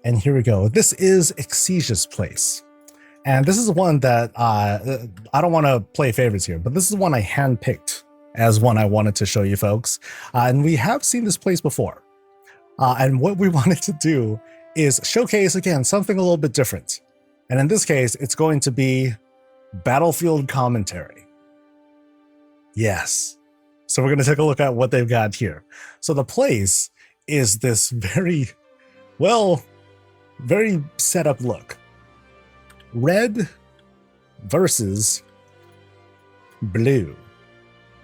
And here we go. This is Exige's place. And this is one that I don't want to play favorites here, but this is one I handpicked as one I wanted to show you folks. And we have seen this place before. And what we wanted to do is showcase, again, something a little bit different. And in this case, it's going to be Battlefield commentary. Yes. So we're going to take a look at what they've got here. So the place is this very, well, very set up look. Red versus blue.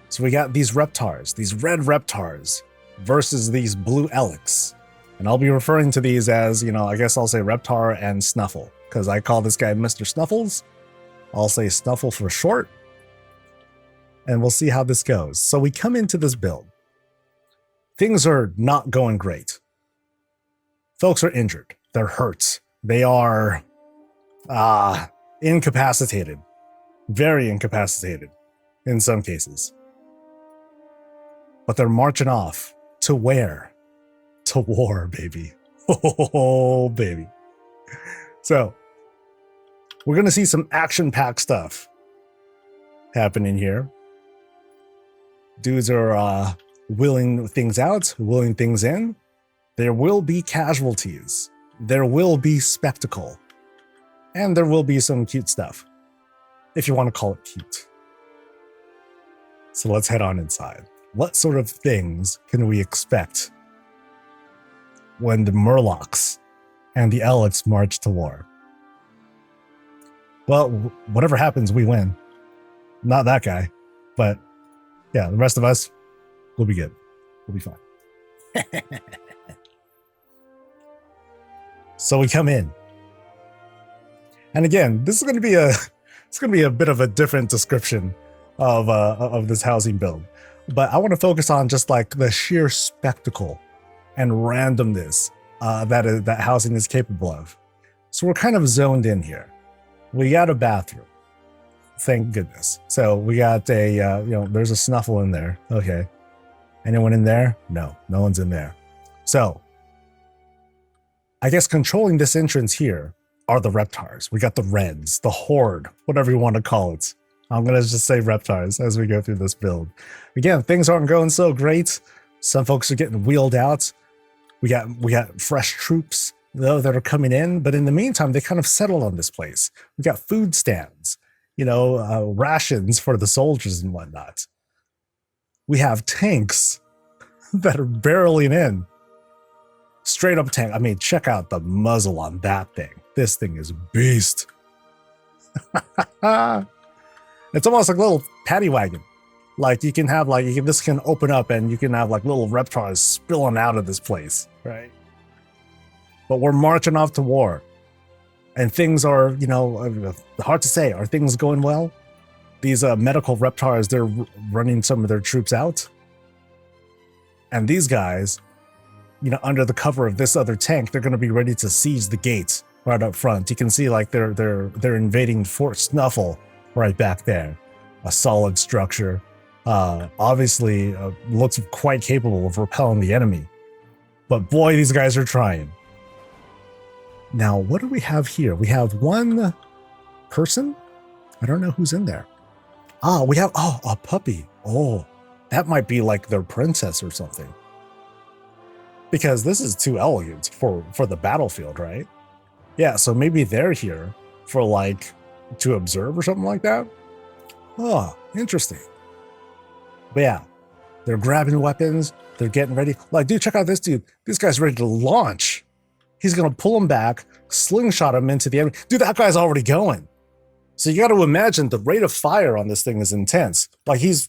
So we got these reptars, these red reptars versus these blue Elix. And I'll be referring to these as, I guess I'll say Reptar and Snuffle, because I call this guy Mr. Snuffles. I'll say Snuffle for short. And we'll see how this goes. So we come into this build. Things are not going great. Folks are injured. They're hurt. They are incapacitated. Very incapacitated in some cases. But they're marching off to where? To war, baby. Oh, baby. So we're going to see some action-packed stuff happening here. Dudes are willing things out, willing things in. There will be casualties. There will be spectacle. And there will be some cute stuff, if you want to call it cute. So let's head on inside. What sort of things can we expect when the Murlocs and the Elix march to war? Well, whatever happens, we win. Not that guy, but yeah, the rest of us, we'll be good. We'll be fine. So we come in. And again, this is going to be a bit of a different description of this housing build. But I want to focus on just like the sheer spectacle and randomness that housing is capable of. So we're kind of zoned in here. We got a bathroom. Thank goodness. So we got there's a Snuffle in there. Okay. Anyone in there? No, no one's in there. So I guess controlling this entrance here are the Reptars. We got the Reds, the Horde, whatever you want to call it. I'm going to just say Reptars as we go through this build. Again, things aren't going so great. Some folks are getting wheeled out. We got fresh troops, though, that are coming in. But in the meantime, they kind of settled on this place. We got food stands, rations for the soldiers and whatnot. We have tanks that are barreling in. Straight up tank. I mean, check out the muzzle on that thing. This thing is beast. It's almost like a little paddy wagon. Like this can open up and you can have like little reptiles spilling out of this place, right? But we're marching off to war. And things are, hard to say. Are things going well? These medical reptars, they're running some of their troops out. And these guys, under the cover of this other tank, they're going to be ready to siege the gates right up front. You can see like they're invading Fort Snuffle right back there. A solid structure. Obviously looks quite capable of repelling the enemy. But boy, these guys are trying. Now, what do we have here? We have one person. I don't know who's in there. We have, a puppy. Oh, that might be like their princess or something. Because this is too elegant for the battlefield, right? Yeah, so maybe they're here for to observe or something like that. Oh, interesting. But yeah, they're grabbing weapons. They're getting ready. Dude, check out this dude. This guy's ready to launch. He's going to pull him back, slingshot him into the enemy. Dude, that guy's already going. So you got to imagine the rate of fire on this thing is intense. He's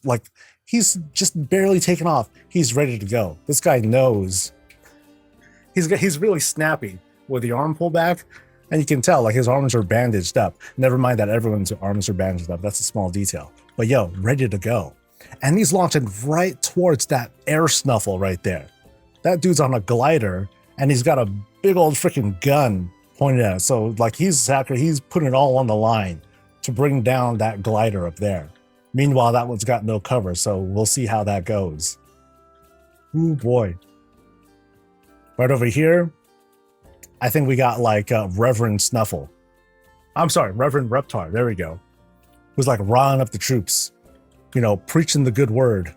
just barely taken off. He's ready to go. This guy knows. He's really snappy with the arm pull back. And you can tell his arms are bandaged up. Never mind that everyone's arms are bandaged up. That's a small detail. But ready to go. And he's launching right towards that air Snuffle right there. That dude's on a glider and he's got a big old freaking gun pointed at it. So he's putting it all on the line to bring down that glider up there. Meanwhile, that one's got no cover. So we'll see how that goes. Ooh boy. Right over here, I think we got like Reverend Snuffle. I'm sorry, Reverend Reptar. There we go. Who's like riling up the troops, you know, preaching the good word.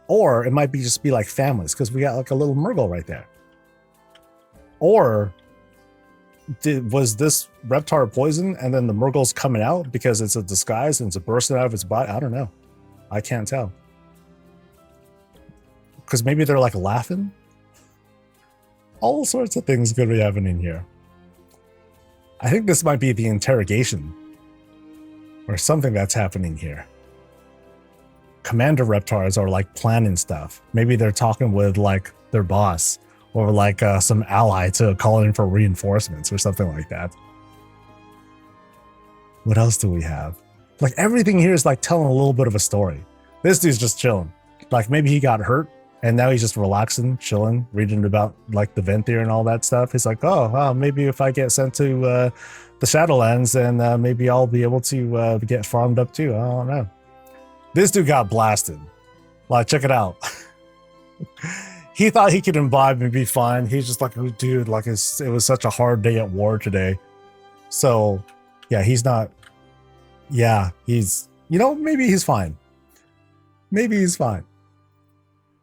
Or it might be just be like families, because we got like a little Murgle right there. Or was this Reptar poison and then the Murgle's coming out because it's a disguise and it's bursting out of its body? I don't know. I can't tell. Because maybe they're like laughing. All sorts of things could be happening here. I think this might be the interrogation or something that's happening here. Commander Reptars are like planning stuff. Maybe they're talking with like their boss or like some ally to call in for reinforcements or something like that. What else do we have? Like everything here is like telling a little bit of a story. This dude's just chilling. Like maybe he got hurt and now he's just relaxing, chilling, reading about like the Venthyr and all that stuff. He's like, oh, well, maybe if I get sent to the Shadowlands, then maybe I'll be able to get farmed up too. I don't know. This dude got blasted. Like, check it out. He thought he could imbibe and be fine. He's just like, oh, dude, like it was such a hard day at war today. So, yeah, he's not. Yeah, he's, you know, maybe he's fine. Maybe he's fine.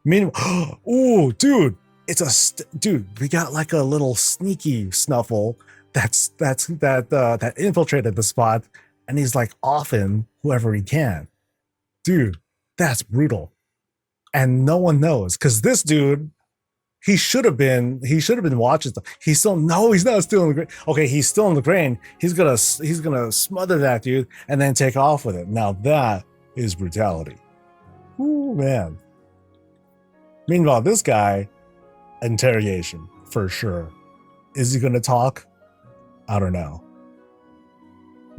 Meanwhile, oh, dude, dude, we got like a little sneaky Snuffle that infiltrated the spot, and he's like offing whoever he can. Dude, that's brutal. And no one knows, because this dude, he should have been watching stuff. He's still, no, he's not still in the grain. Okay, he's still in the grain. He's gonna smother that dude and then take off with it. Now that is brutality. Ooh, man. Meanwhile, this guy, interrogation for sure. Is he gonna talk? I don't know.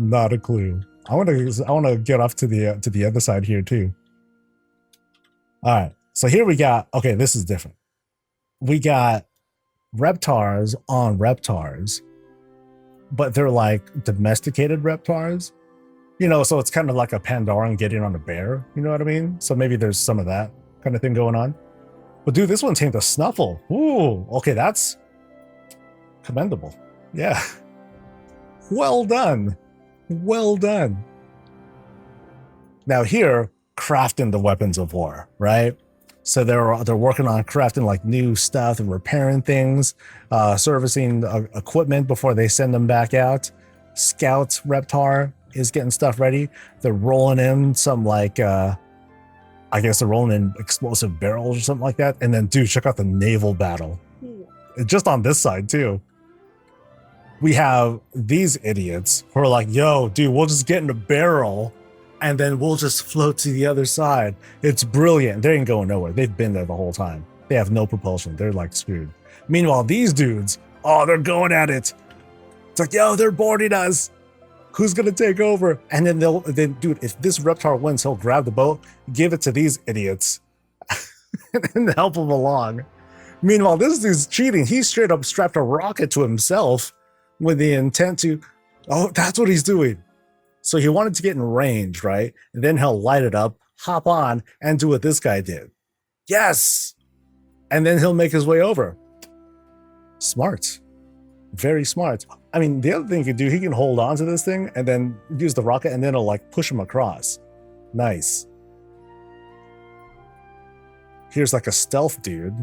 Not a clue. I want to get off to the other side here too. All right, so here we got, okay, this is different. We got Reptars on Reptars, but they're like domesticated Reptars. You know, so it's kind of like a Pandaran getting on a bear, you know what I mean? So maybe there's some of that kind of thing going on. But dude, this one tamed a Snuffle. Ooh, okay, that's commendable. Yeah. Well done. Well done. Now here, crafting the weapons of war, right? So they're working on crafting like new stuff and repairing things, servicing equipment before they send them back out. Scout Reptar is getting stuff ready. They're rolling in some like, I guess they're rolling in explosive barrels or something like that. And then, dude, check out the naval battle. Just on this side too. We have these idiots who are like, yo, dude, we'll just get in a barrel and then we'll just float to the other side. It's brilliant. They ain't going nowhere. They've been there the whole time. They have no propulsion. They're like screwed. Meanwhile, these dudes, oh, they're going at it. It's like, yo, they're boarding us. Who's gonna take over? And then dude, if this Reptar wins, he'll grab the boat, give it to these idiots, and help them along. Meanwhile, this dude's cheating. He straight up strapped a rocket to himself with the intent to, oh, that's what he's doing. So he wanted to get in range, right? And then he'll light it up, hop on, and do what this guy did. Yes! And then he'll make his way over. Smart. Very smart. I mean, the other thing he can do, he can hold on to this thing and then use the rocket and then it'll like push him across. Nice. Here's like a stealth dude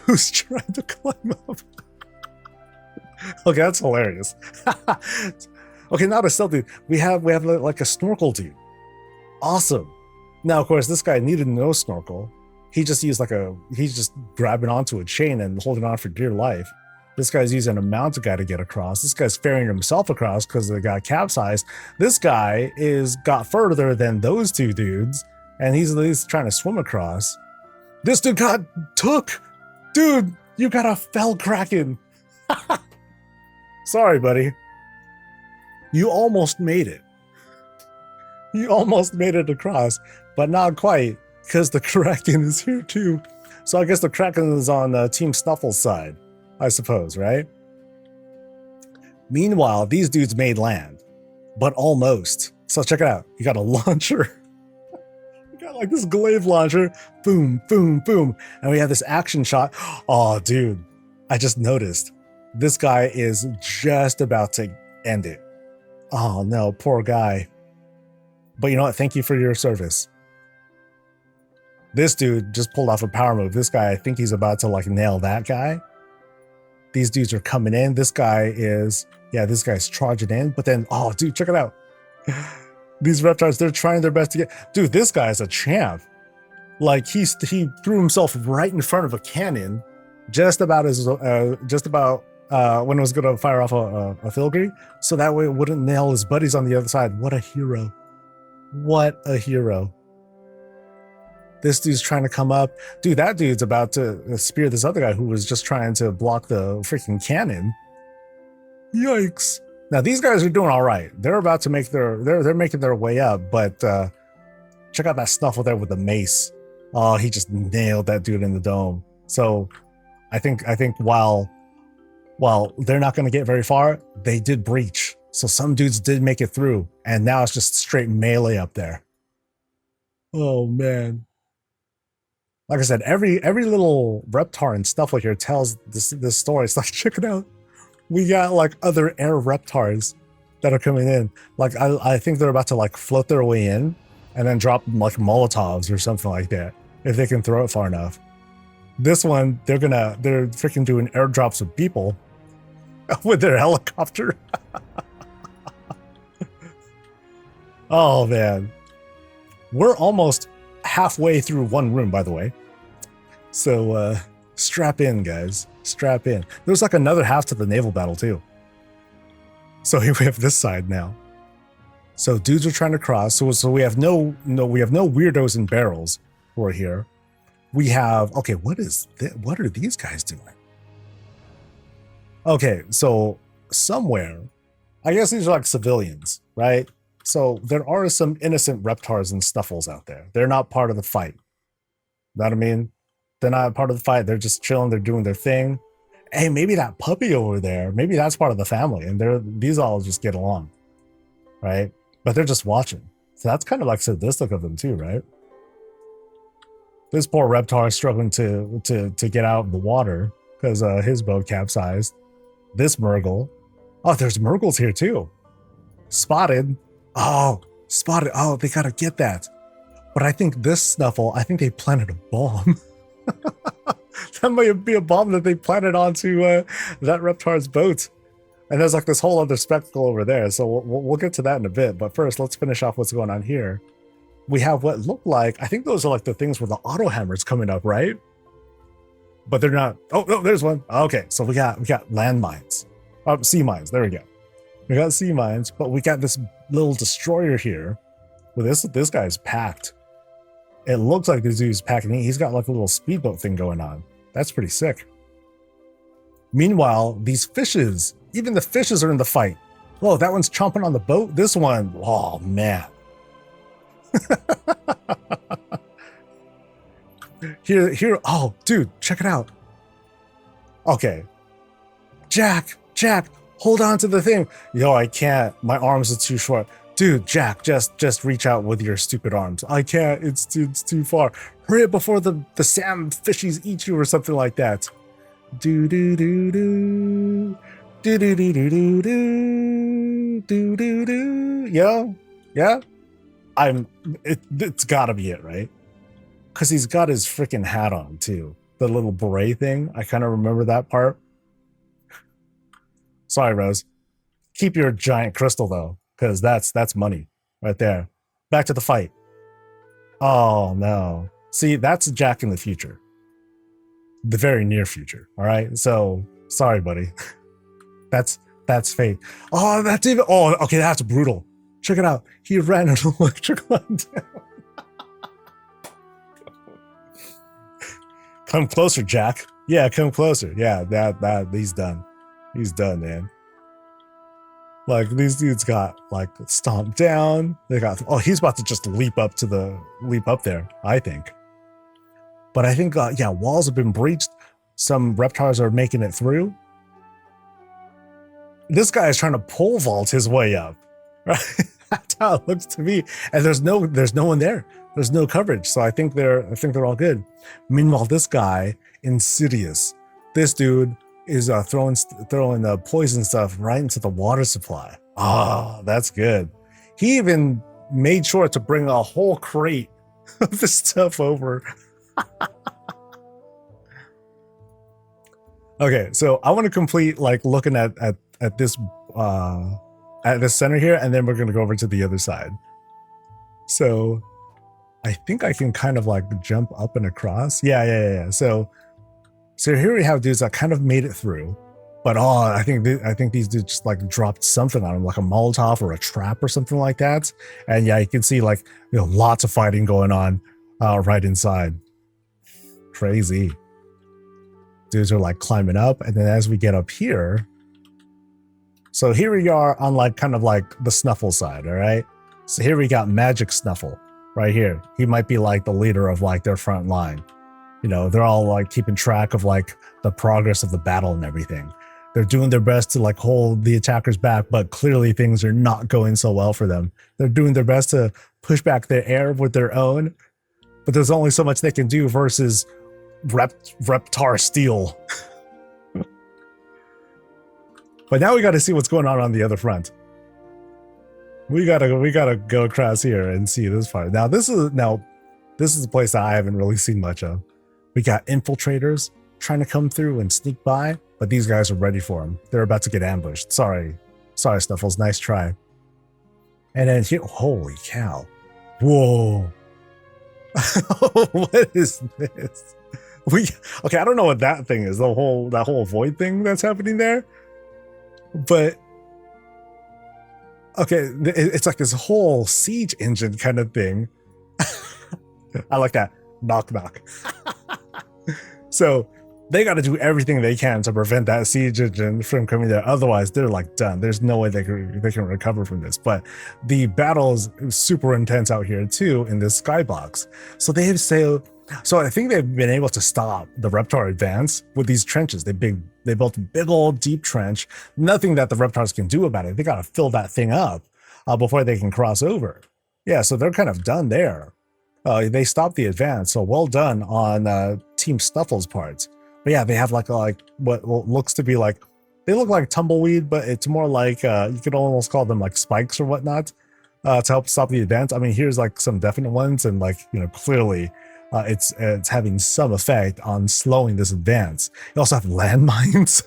who's trying to climb up. Okay, that's hilarious. Okay, not a stealth dude. We have like a snorkel dude. Awesome. Now, of course, this guy needed no snorkel. He just used he's just grabbing onto a chain and holding on for dear life. This guy's using a mounted guy to get across. This guy's ferrying himself across because they got capsized. This guy got further than those two dudes, and he's at least trying to swim across. This dude got took. Dude, you got a fell kraken. Sorry, buddy. You almost made it. You almost made it across, but not quite, because the kraken is here too. So I guess the kraken is on Team Snuffle's side, I suppose, right? Meanwhile, these dudes made land, but almost. So check it out. You got a launcher. You got like this glaive launcher. Boom, boom, boom. And we have this action shot. Oh, dude, I just noticed. This guy is just about to end it. Oh no, poor guy. But you know what? Thank you for your service. This dude just pulled off a power move. This guy, I think he's about to like nail that guy. These dudes are coming in. This guy's charging in. But then, oh, dude, check it out. These reptiles, they're trying their best to get. Dude, this guy's a champ. Like he threw himself right in front of a cannon, just about when it was gonna fire off a filigree, so that way it wouldn't nail his buddies on the other side. What a hero! What a hero! This dude's trying to come up. Dude, that dude's about to spear this other guy who was just trying to block the freaking cannon. Yikes! Now these guys are doing all right. They're about to make they're making their way up, but check out that snuffle there with the mace. Oh, he just nailed that dude in the dome. So I think while they're not going to get very far, they did breach. So some dudes did make it through, and now it's just straight melee up there. Oh man. Like I said, every little reptar and stuff like here tells this story. It's like, check it out. We got like other air reptars that are coming in. Like I think they're about to like float their way in and then drop like Molotovs or something like that, if they can throw it far enough. This one, they're freaking doing airdrops of people with their helicopter. Oh man. We're almost halfway through one room, by the way. So strap in, guys. Strap in. There's like another half to the naval battle too. So here we have this side now. So dudes are trying to cross. So we have no weirdos in barrels who are here. We have, okay, what are these guys doing? Okay, so somewhere, I guess these are like civilians, right? So there are some innocent reptars and stuffles out there. They're not part of the fight. Know what I mean? They're not part of the fight. They're just chilling. They're doing their thing. Hey, maybe that puppy over there, maybe that's part of the family, and these all just get along, right? But they're just watching. So that's kind of like sadistic of them too, right? This poor reptar is struggling to get out of the water because his boat capsized. This Murgle. Oh, there's Murgles here too. Spotted. Oh, spotted. Oh, they gotta get that. But I think this Snuffle, I think they planted a bomb. That might be a bomb that they planted onto that reptar's boat. And there's like this whole other spectacle over there. So we'll get to that in a bit. But first, let's finish off what's going on here. We have what look like, I think those are like the things where the auto hammer's coming up, right? But they're not. Oh, no, there's one. Okay, so we got landmines. Sea mines, there we go. We got sea mines, but we got this little destroyer here. Well, this guy's packed. It looks like this dude's packing. He's got like a little speedboat thing going on. That's pretty sick. Meanwhile, these fishes, even the fishes are in the fight. Whoa, that one's chomping on the boat. This one, oh man. Here, oh, dude, check it out. Okay. Jack, hold on to the thing. Yo, I can't. My arms are too short. Dude, Jack, just reach out with your stupid arms. I can't. It's too far. Hurry up before the Sam fishies eat you or something like that. Do do do do do do do do do do do do do. Yeah. It's gotta be it, right? Because he's got his freaking hat on too. The little beret thing. I kind of remember that part. Sorry, Rose. Keep your giant crystal though, because that's money right there. Back to the fight. Oh no. See, that's Jack in the future. The very near future. All right. So sorry, buddy. That's fate. Oh, that's even. Oh, okay. That's brutal. Check it out. He ran an electric line down. Come closer, Jack. Yeah, come closer. Yeah, that he's done. He's done, man. Like these dudes got like stomped down. They got. Oh, he's about to just leap up there. I think. But I think walls have been breached. Some reptars are making it through. This guy is trying to pole vault his way up. Right? That's how it looks to me. And there's no one there. There's no coverage. So I think they're all good. Meanwhile, this guy, Insidious, this dude is throwing the poison stuff right into the water supply. Ah, that's good. He even made sure to bring a whole crate of this stuff over. Okay, so I want to complete like looking at this center here, and then we're gonna go over to the other side. So I think I can kind of like jump up and across. Yeah. So here we have dudes that kind of made it through, but I think these dudes just like dropped something on them, like a Molotov or a trap or something like that. And yeah, you can see like lots of fighting going on right inside. Crazy. Dudes are like climbing up, and then as we get up here, so here we are on like kind of like the Snuffle side, all right? So here we got Magic Snuffle right here. He might be like the leader of like their front line. They're all like keeping track of like the progress of the battle and everything. They're doing their best to like hold the attackers back, but clearly things are not going so well for them. They're doing their best to push back their air with their own, but there's only so much they can do versus Reptar Steel. But now we got to see what's going on the other front. We gotta go across here and see this part. Now this is a place that I haven't really seen much of. We got infiltrators trying to come through and sneak by, but these guys are ready for them. They're about to get ambushed. Sorry, Snuffles. Nice try. And then here, holy cow! Whoa! What is this? Okay, I don't know what that thing is. That whole void thing that's happening there, but okay, it's like this whole siege engine kind of thing. I like that. Knock knock. So they got to do everything they can to prevent that siege engine from coming there. Otherwise, they're like done. There's no way they can recover from this. But the battle is super intense out here too in this skybox. So I think they've been able to stop the Reptar advance with these trenches. They built a big old deep trench. Nothing that the Reptars can do about it. They got to fill that thing up before they can cross over. Yeah, so they're kind of done there. They stopped the advance. So well done on Team Snuffle's part. But yeah, they have like what looks to be like, they look like tumbleweed, but it's more like you could almost call them like spikes or whatnot to help stop the advance. I mean, here's like some definite ones, and like clearly. It's having some effect on slowing this advance. You also have landmines.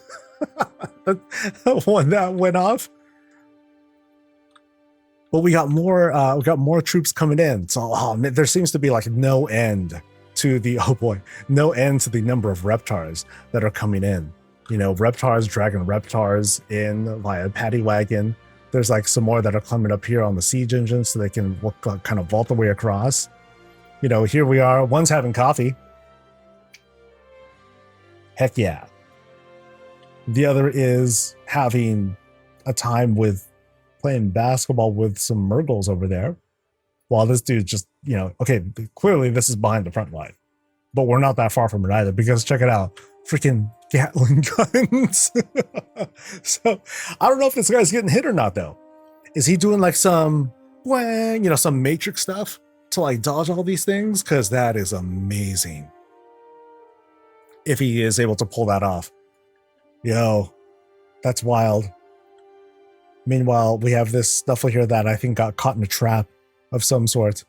One that went off. But we got more troops coming in. So there seems to be like no end to the number of Reptars that are coming in. Reptars dragging Reptars in via paddy wagon. There's like some more that are coming up here on the siege engine, so they can kind of vault their way across. Here we are. One's having coffee. Heck yeah. The other is having a time with playing basketball with some Murgles over there. While this dude just, okay, clearly this is behind the front line. But we're not that far from it either, because check it out. Freaking Gatling guns. So I don't know if this guy's getting hit or not, though. Is he doing like some Matrix stuff to like dodge all these things? Because that is amazing if he is able to pull that off. That's wild. Meanwhile, we have this Snuffle here that I think got caught in a trap of some sort.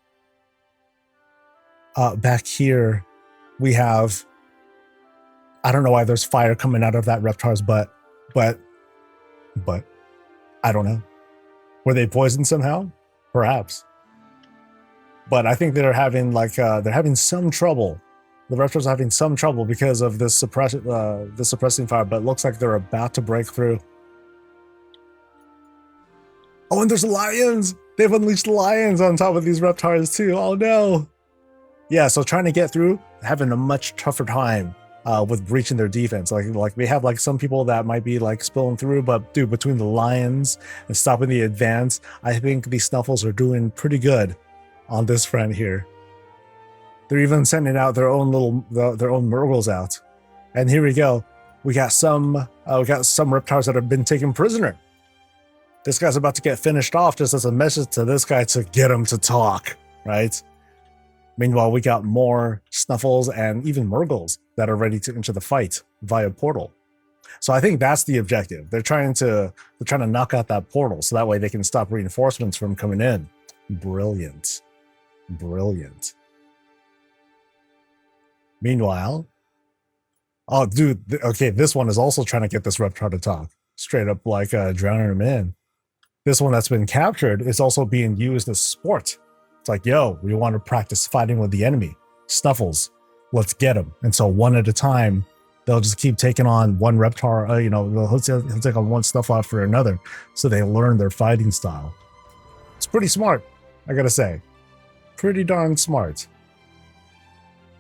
Back here we have, I don't know why there's fire coming out of that Reptar's butt, but I don't know. Were they poisoned somehow? Perhaps. But I think they're having some trouble. The Reptars are having some trouble because of this suppressing fire, but it looks like they're about to break through. Oh, and there's lions! They've unleashed lions on top of these Reptars too. Oh no! Yeah, so trying to get through, having a much tougher time with breaching their defense. Like we have like some people that might be like spilling through, but dude, between the lions and stopping the advance, I think these Snuffles are doing pretty good on this front here. They're even sending out their own Murgles out. And here we go. We got some Reptars that have been taken prisoner. This guy's about to get finished off, just as a message to this guy to get him to talk, right? Meanwhile, we got more Snuffles and even Murgles that are ready to enter the fight via portal. So I think that's the objective. They're trying to knock out that portal so that way they can stop reinforcements from coming in. Brilliant. Brilliant. Meanwhile, oh, dude, okay, this one is also trying to get this Reptar to talk. Straight up like drowning him in. This one that's been captured is also being used as sport. It's like, yo, we want to practice fighting with the enemy. Snuffles, let's get them. And so one at a time, they'll just keep taking on one Reptar, he'll take on one Snuffle after another. So they learn their fighting style. It's pretty smart, I gotta say. Pretty darn smart.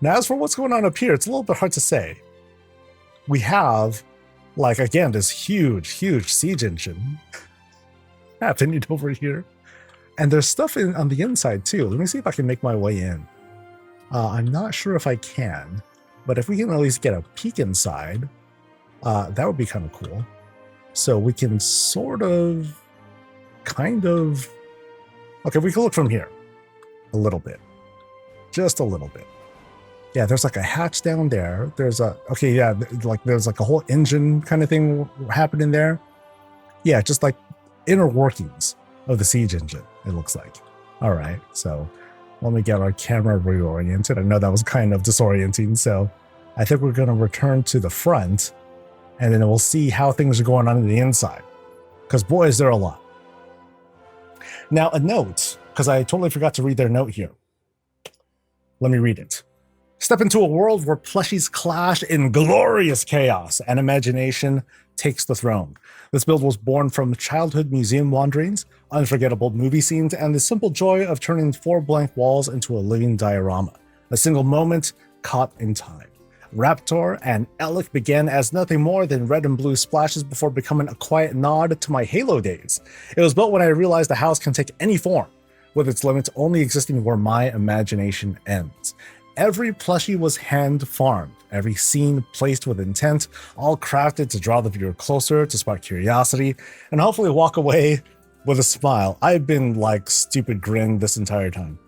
Now, as for what's going on up here, it's a little bit hard to say. We have, like, again, this huge siege engine happening over here. And there's stuff on the inside, too. Let me see if I can make my way in. I'm not sure if I can, but if we can at least get a peek inside, that would be kind of cool. So we can okay, we can look from here a little bit, just a little bit. Yeah, there's like a hatch down there. There's there's like a whole engine kind of thing happening there. Yeah, just like inner workings of the siege engine, it looks like. All right, so let me get our camera reoriented. I know that was kind of disorienting, so I think we're going to return to the front, and then we'll see how things are going on the inside. Because, boy, is there a lot. Now, a note, because I totally forgot to read their note here. Let me read it. Step into a world where plushies clash in glorious chaos and imagination takes the throne. This build was born from childhood museum wanderings, unforgettable movie scenes, and the simple joy of turning 4 blank walls into a living diorama. A single moment caught in time. Raptor and Elec began as nothing more than red and blue splashes before becoming a quiet nod to my Halo days. It was built when I realized the house can take any form, with its limits only existing where my imagination ends. Every plushie was hand-farmed, every scene placed with intent, all crafted to draw the viewer closer, to spark curiosity, and hopefully walk away with a smile. I've been like stupid grin this entire time.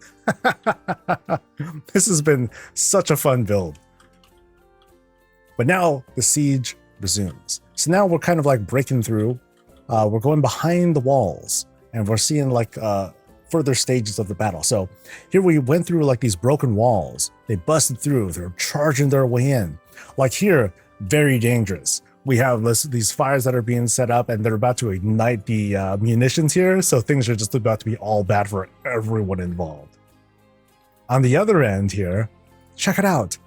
This has been such a fun build. But now the siege resumes. So now we're kind of like breaking through. We're going behind the walls, and we're seeing like further stages of the battle. So here we went through like these broken walls. They busted through. They're charging their way in. Like here, very dangerous. We have these fires that are being set up, and they're about to ignite the munitions here. So things are just about to be all bad for everyone involved. On the other end here, check it out.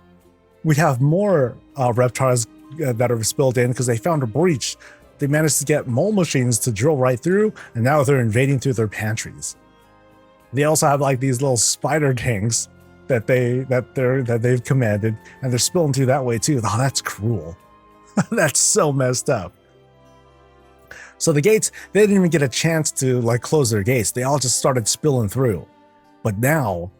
We have more Reptars that are spilled in because they found a breach. They managed to get mole machines to drill right through, and now they're invading through their pantries. They also have like these little spider tanks that they've commanded, and they're spilling through that way too. Oh, that's cruel. That's so messed up. So the gates, they didn't even get a chance to like close their gates. They all just started spilling through. But now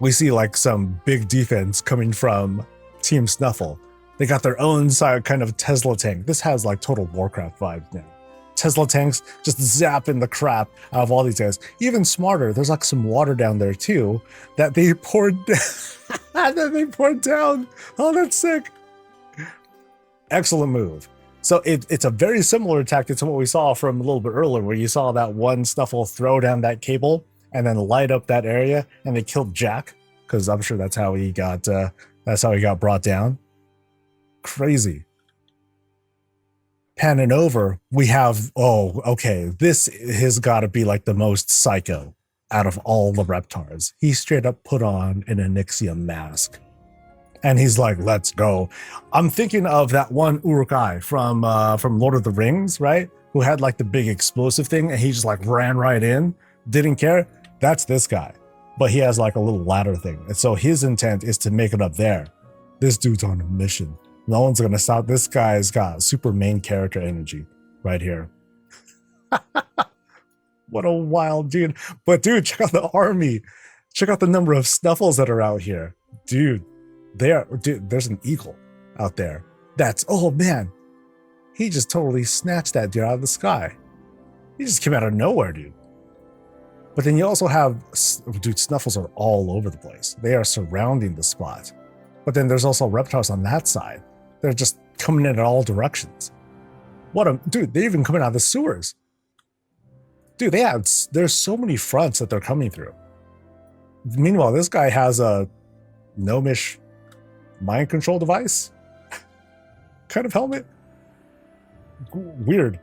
we see like some big defense coming from Team Snuffle. They got their own side kind of Tesla tank. This has like total Warcraft vibes now. Tesla tanks just zapping the crap out of all these guys. Even smarter, there's like some water down there too that they poured down. Oh, that's sick. Excellent move. So it's a very similar tactic to what we saw from a little bit earlier, where you saw that one Snuffle throw down that cable and then light up that area, and they killed Jack, because I'm sure that's how he got brought down. Crazy. Panning over, we have, this has got to be like the most psycho out of all the Reptars. He straight up put on an Onyxium mask. And he's like, let's go. I'm thinking of that one Uruk-hai from Lord of the Rings, right? Who had like the big explosive thing, and he just like ran right in, didn't care. That's this guy. But he has like a little ladder thing. And so his intent is to make it up there. This dude's on a mission. No one's going to stop. This guy's got super main character energy right here. What a wild dude. But dude, check out the army. Check out the number of Snuffles that are out here. Dude, there's an eagle out there. Oh man. He just totally snatched that dude out of the sky. He just came out of nowhere, dude. But then you also have, dude, Snuffles are all over the place. They are surrounding the spot. But then there's also Reptars on that side. They're just coming in all directions. Dude, they're even coming out of the sewers. Dude, there's so many fronts that they're coming through. Meanwhile, this guy has a gnomish mind control device kind of helmet. Weird.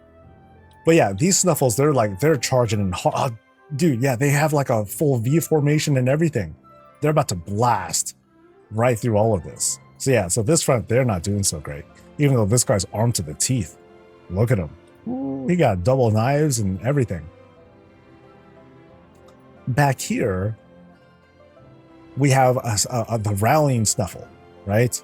But yeah, these Snuffles, they're charging in hard. Dude, yeah, they have like a full V formation and everything. They're about to blast right through all of this. So yeah, so this front, they're not doing so great. Even though this guy's armed to the teeth. Look at him. Ooh, he got double knives and everything. Back here, we have the rallying Snuffle, right?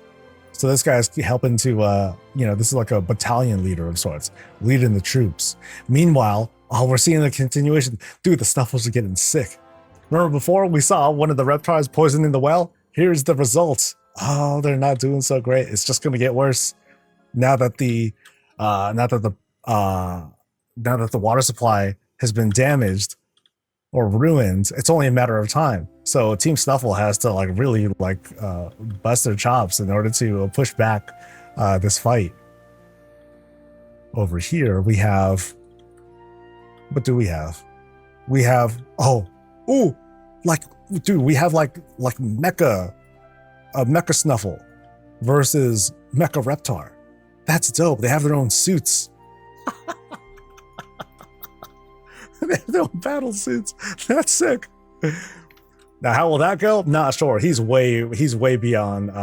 So this guy's helping to, this is like a battalion leader of sorts, leading the troops. Meanwhile, we're seeing the continuation. Dude, the Snuffles are getting sick. Remember before we saw one of the reptiles poisoning the well? Here's the results. Oh, they're not doing so great. It's just going to get worse now that the water supply has been damaged or ruined. It's only a matter of time. So Team Snuffle has to really bust their chops in order to push back this fight. Over here we have, what do we have? We have we have a Mecha Snuffle versus Mecha Reptar. That's dope. They have their own suits. They have their own battle suits. That's sick. Now, how will that go? Not sure. He's way beyond,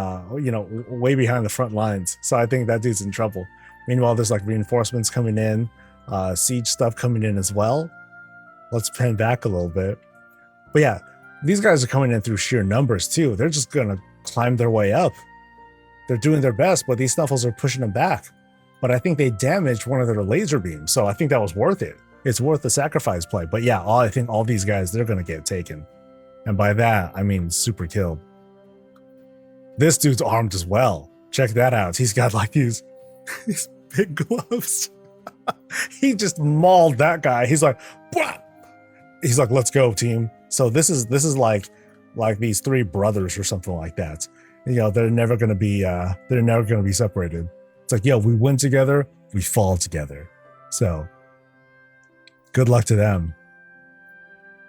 way behind the front lines. So I think that dude's in trouble. Meanwhile, there's reinforcements coming in, siege stuff coming in as well. Let's pan back a little bit. But yeah, these guys are coming in through sheer numbers too. They're just gonna climb their way up. They're doing their best, but these Snuffles are pushing them back. But I think they damaged one of their laser beams, so I think that was worth it. It's worth the sacrifice play. But yeah, I think all these guys, they're gonna get taken. And by that, I mean super killed. This dude's armed as well. Check that out. He's got these big gloves. He just mauled that guy. He's like, "Bwah!" He's like, let's go, team. So this is like these three brothers or something like that. They're never gonna be separated. It's like, we win together, we fall together. So good luck to them.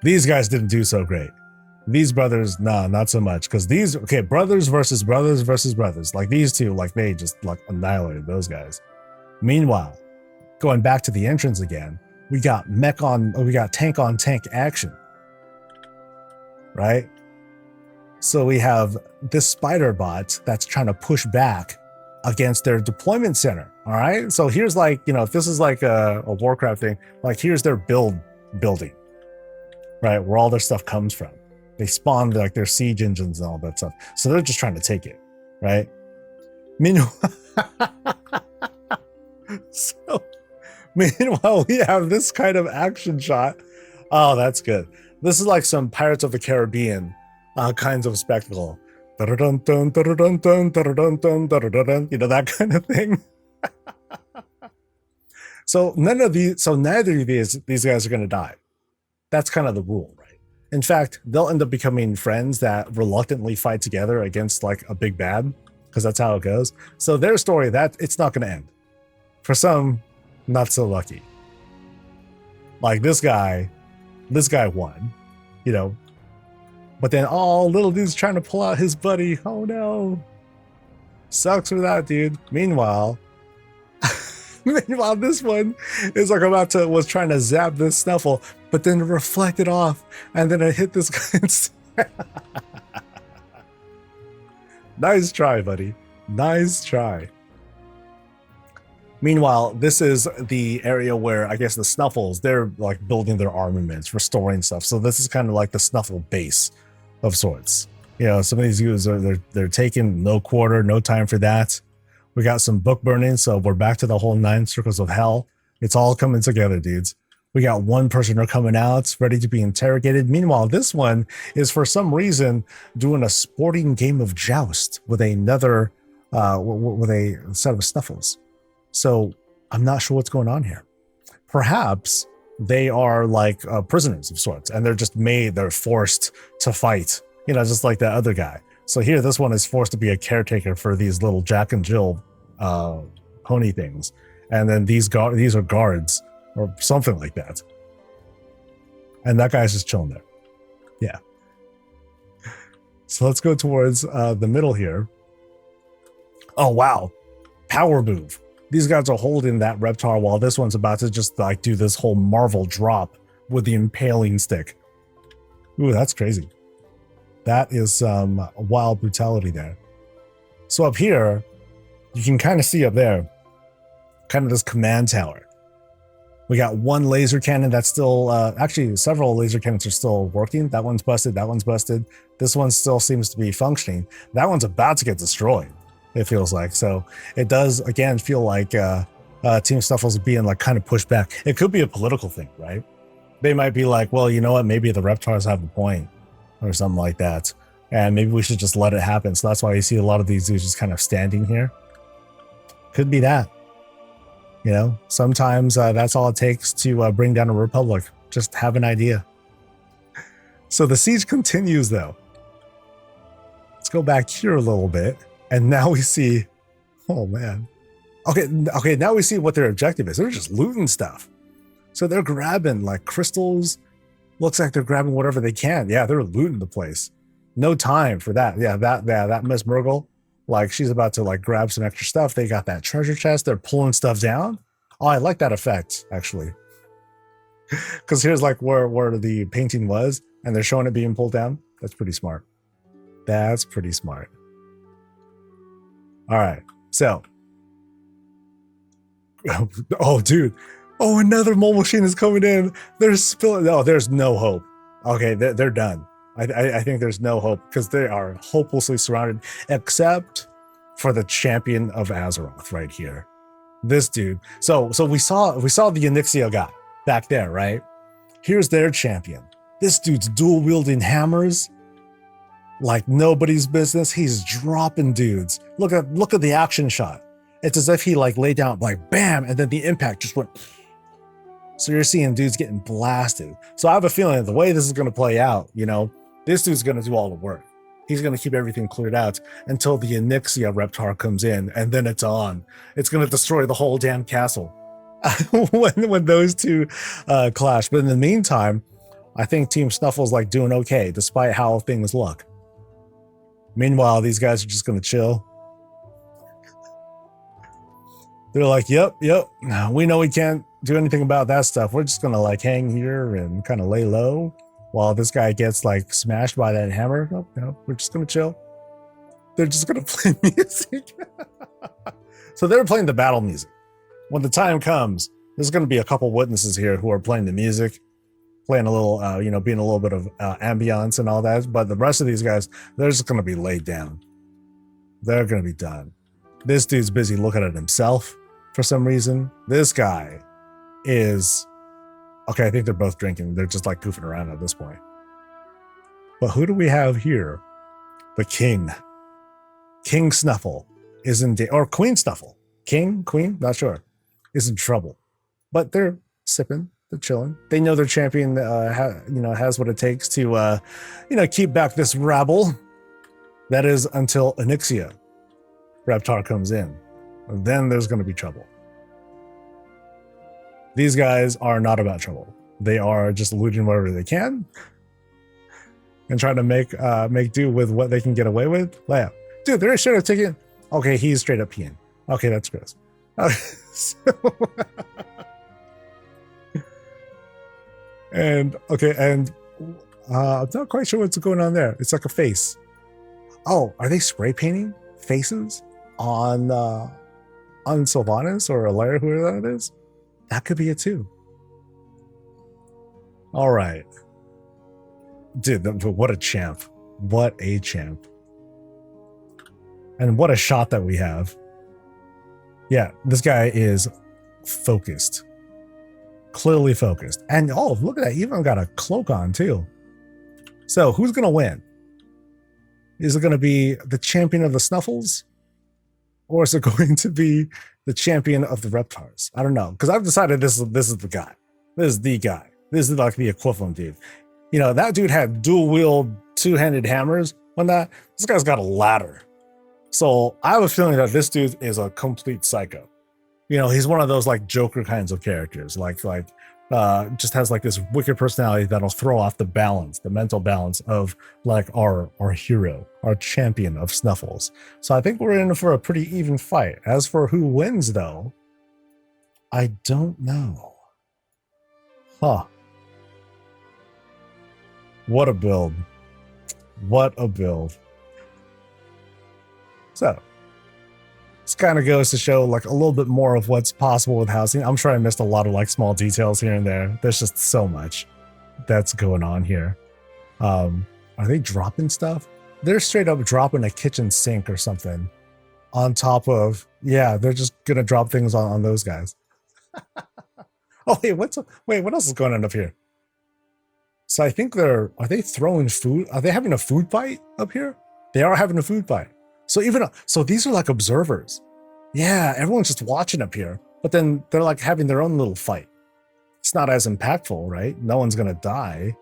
These guys didn't do so great. These brothers, nah, not so much. Because brothers versus brothers versus brothers. These two, they just annihilated those guys. Meanwhile, going back to the entrance again, we got tank on tank action. Right? So we have this spider bot that's trying to push back against their deployment center. All right. So here's if this is a Warcraft thing, here's their building, right? Where all their stuff comes from. They spawned their siege engines and all that stuff. So they're just trying to take it, right? Meanwhile, we have this kind of action shot. Oh, that's good. This is some Pirates of the Caribbean kinds of spectacle. That kind of thing. So neither of these guys are going to die. That's kind of the rule, right? In fact, they'll end up becoming friends that reluctantly fight together against a big bad, because that's how it goes. So their story, that it's not going to end. For some, not so lucky. This guy won, but then little dude's trying to pull out his buddy. Oh no. Sucks for that dude. Meanwhile, this one is was trying to zap this Snuffle, but then reflected off, and then it hit this guy instead. Nice try, buddy. Nice try. Meanwhile, this is the area where I guess the Snuffles, they're building their armaments, restoring stuff. So this is kind of the Snuffle base of sorts. Some of these dudes they're taking no quarter, no time for that. We got some book burning, so we're back to the whole 9 circles of hell. It's all coming together, dudes. We got one prisoner coming out, ready to be interrogated. Meanwhile, this one is for some reason doing a sporting game of joust with another, with a set of Snuffles. So I'm not sure what's going on here. Perhaps they are prisoners of sorts, and they're forced to fight, just like that other guy. So here, this one is forced to be a caretaker for these little Jack and Jill pony things, and then these are guards or something like that. And that guy's just chilling there. Yeah. So let's go towards the middle here. Oh wow, power move. These guys are holding that Reptar while this one's about to just like do this whole Marvel drop with the impaling stick. Ooh, that's crazy. That is some wild brutality there. So up here, you can kind of see up there, kind of this command tower. We got one laser cannon that's still, actually several laser cannons are still working. That one's busted, that one's busted. This one still seems to be functioning. That one's about to get destroyed, it feels like. So it does, again, feel like Team Snuffles being like kind of pushed back. It could be a political thing, right? They might be like, well, you know what, maybe the Reptars have a point or something like that. And maybe we should just let it happen. So that's why you see a lot of these dudes just kind of standing here. Could be that. You know, sometimes that's all it takes to bring down a republic. Just have an idea. So the siege continues, though. Let's go back here a little bit. And now we see, oh man. Okay, now we see what their objective is. They're just looting stuff. So they're grabbing like crystals. Looks like they're grabbing whatever they can. Yeah, they're looting the place. No time for that. Yeah, that Miss Murgle, like she's about to like grab some extra stuff. They got that treasure chest. They're pulling stuff down. Oh, I like that effect actually. Because here's like where the painting was, and they're showing it being pulled down. That's pretty smart. That's pretty smart. All right, so. Oh, dude. Oh, another mole machine is coming in. There's spilling. No, there's no hope. Okay, they're done. I think there's no hope because they are hopelessly surrounded, except for the champion of Azeroth right here. This dude. So we saw the Onyxia guy back there, right? Here's their champion. This dude's dual wielding hammers like nobody's business. He's dropping dudes. Look at the action shot. It's as if he like laid down like bam, and then the impact just went. So you're seeing dudes getting blasted. So I have a feeling the way this is going to play out, you know, this dude's going to do all the work. He's going to keep everything cleared out until the Onyxia Reptar comes in, and then it's on. It's going to destroy the whole damn castle when those two clash. But in the meantime, I think Team Snuffle's like doing okay, despite how things look. Meanwhile, these guys are just going to chill. They're like, yep, we know we can't do anything about that stuff. We're just going to like hang here and kind of lay low while this guy gets like smashed by that hammer. Nope, no, we're just going to chill. They're just going to play music. So they're playing the battle music. When the time comes, there's going to be a couple witnesses here who are playing the music, playing a little, being a little bit of ambiance and all that. But the rest of these guys, they're just going to be laid down. They're going to be done. This dude's busy looking at himself for some reason. This guy is okay. I think they're both drinking. They're just like goofing around at this point. But who do we have here? The king. King Snuffle is in or Queen Snuffle. King, Queen, not sure, is in trouble. But they're sipping. They're chilling. They know their champion, has what it takes to, keep back this rabble. That is until Onyxia Reptar comes in. Then there's going to be trouble. These guys are not about trouble. They are just looting whatever they can and trying to make do with what they can get away with. Yeah. Dude, they're straight up taking. Okay, he's straight up peeing. Okay, that's gross. And I'm not quite sure what's going on there. It's like a face. Oh, are they spray painting faces on Sylvanas or Alaire, whoever that is? That could be it too. All right. Dude, what a champ. What a champ. And what a shot that we have. Yeah, this guy is focused. Clearly focused. And oh, look at that. He even got a cloak on too. So who's going to win? Is it going to be the champion of the Snuffles? Or is it going to be the champion of the Reptars? I don't know. Because I've decided this is the guy. This is the guy. This is like the equivalent dude. You know, that dude had dual wield two-handed hammers. This guy's got a ladder. So I have a feeling that this dude is a complete psycho. You know, he's one of those like Joker kinds of characters, just has like this wicked personality that'll throw off the balance, the mental balance of like our hero, our champion of Snuffles. So I think we're in for a pretty even fight. As for who wins, though, I don't know. Huh. What a build. What a build. So this kind of goes to show like a little bit more of what's possible with housing. I'm sure I missed a lot of like small details here and there. There's just so much that's going on here. Are they dropping stuff? They're straight up dropping a kitchen sink or something on top of, yeah, they're just gonna drop things on those guys. Oh, wait, what else is going on up here? So I think are they throwing food? Are they having a food fight up here? They are having a food fight. So these are like observers. Yeah, everyone's just watching up here, but then they're like having their own little fight. It's not as impactful, right? No one's gonna die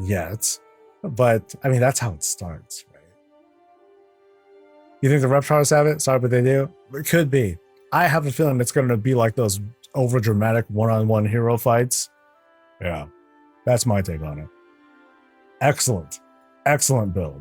yet, but I mean, that's how it starts, right? You think the Reptars have it? Sorry, but they do? It could be. I have a feeling it's gonna be like those over dramatic one-on-one hero fights. Yeah, that's my take on it. Excellent build.